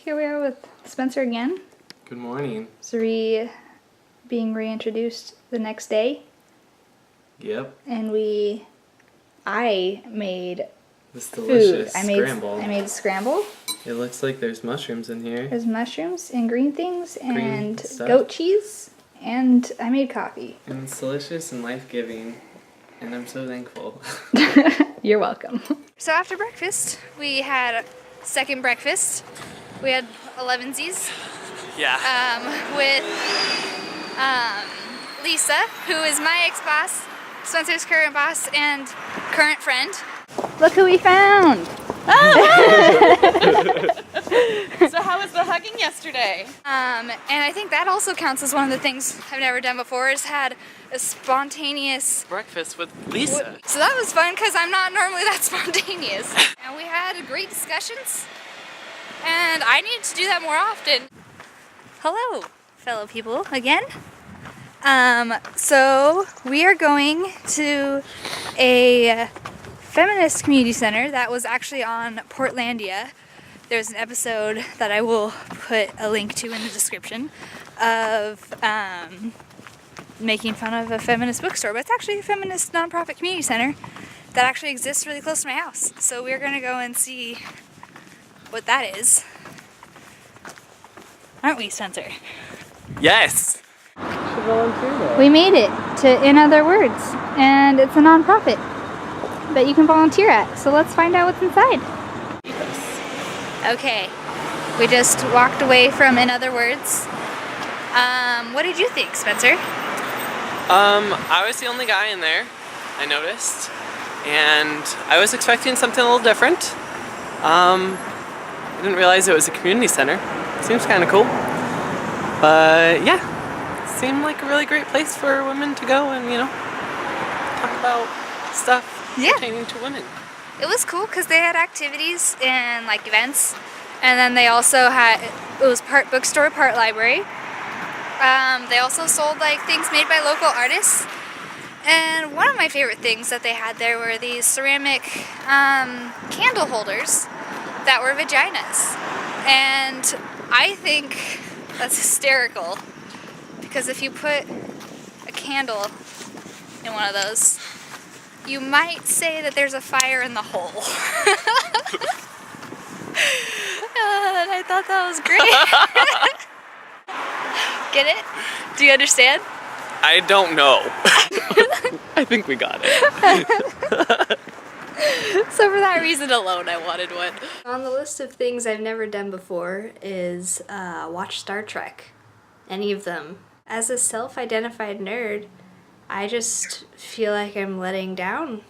Here we are with Spencer again. Good morning. Zuri being reintroduced the next day. Yep. And I made this delicious food. scramble. I made scramble. It looks like there's mushrooms in here. There's mushrooms and green things and stuff. goat cheese. And I made coffee. And it's delicious and life-giving. And I'm so thankful. You're welcome. So after breakfast, we had second breakfast. We had 11sies. Yeah. With Lisa, who is my ex-boss, Spencer's current boss, and current friend. Look who we found! So how was the hugging yesterday? And I think that also counts as one of the things I've never done before, is had a spontaneous Breakfast with Lisa. So that was fun because I'm not normally that spontaneous. And we had great discussions, and I need to do that more often. Hello, fellow people, again. So we are going to a feminist community center that was actually on Portlandia. There's an episode that I will put a link to in the description of making fun of a feminist bookstore, but it's actually a feminist nonprofit community center that actually exists really close to my house. So we're going to go and see what that is. Aren't we, Spencer? Yes! We made it to In Other Words, and it's a nonprofit that you can volunteer at. So let's find out what's inside. Okay, we just walked away from In Other Words. What did you think, Spencer? I was the only guy in there, I noticed. And I was expecting something a little different. I didn't realize it was a community center. Seems kind of cool. But yeah, seemed like a really great place for women to go and, talk about stuff pertaining to women. It was cool because they had activities and like events, and then they also had, it was part bookstore, part library. They also sold like things made by local artists, and one of my favorite things that they had there were these ceramic candle holders that were vaginas, and I think that's hysterical because if you put a candle in one of those, you might say that there's a fire in the hole. And I thought that was great. Get it? Do you understand? I don't know. I think we got it. So for that reason alone, I wanted one. On the list of things I've never done before is watch Star Trek. Any of them. As a self-identified nerd, I just feel like I'm letting down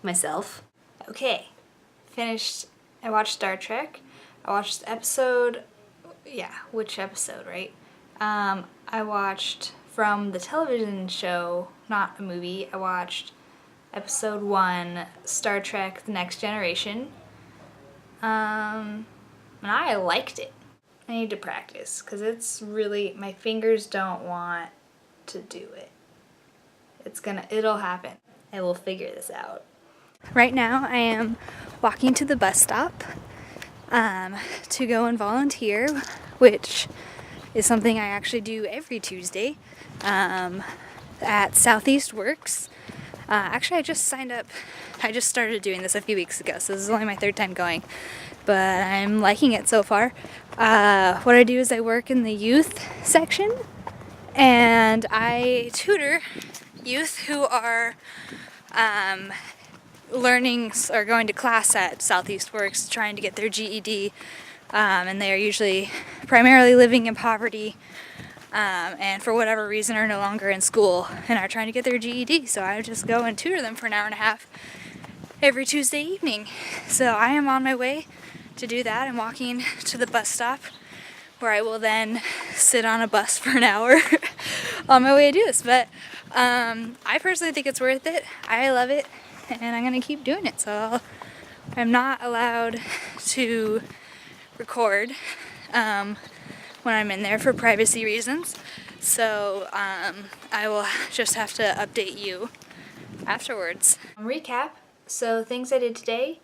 myself. Okay, finished. I watched Star Trek. I watched episode, which episode, right? I watched from the television show, not a movie. I watched episode 1, Star Trek The Next Generation. And I liked it. I need to practice because it's really, my fingers don't want to do it. It'll happen. I will figure this out. Right now I am walking to the bus stop to go and volunteer, which is something I actually do every Tuesday at Southeast Works. Actually, I just signed up. I just started doing this a few weeks ago, so this is only my third time going, but I'm liking it so far. What I do is I work in the youth section, and I tutor youth who are learning or going to class at Southeast Works, trying to get their GED, and they are usually primarily living in poverty, and for whatever reason are no longer in school and are trying to get their GED. So I just go and tutor them for an hour and a half every Tuesday evening. So I am on my way to do that. I'm walking to the bus stop where I will then sit on a bus for an hour on my way to do this. But I personally think it's worth it. I love it, and I'm going to keep doing it. So I'm not allowed to record when I'm in there for privacy reasons. So I will just have to update you afterwards. Recap. So things I did today.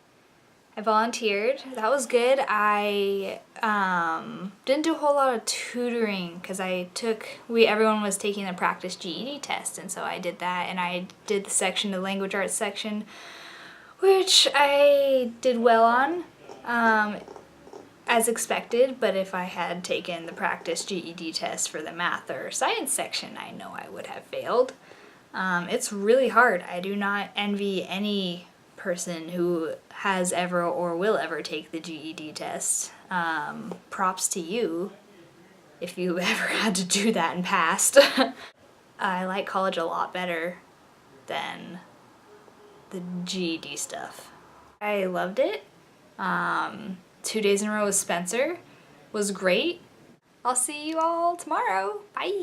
I volunteered. That was good. I didn't do a whole lot of tutoring because everyone was taking the practice GED test, and so I did that, and I did the language arts section, which I did well on, as expected, but if I had taken the practice GED test for the math or science section, I know I would have failed. It's really hard. I do not envy any person who has ever or will ever take the GED test. Props to you if you ever had to do that and passed. I like college a lot better than the GED stuff. I loved it. 2 days in a row with Spencer was great. I'll see you all tomorrow. Bye.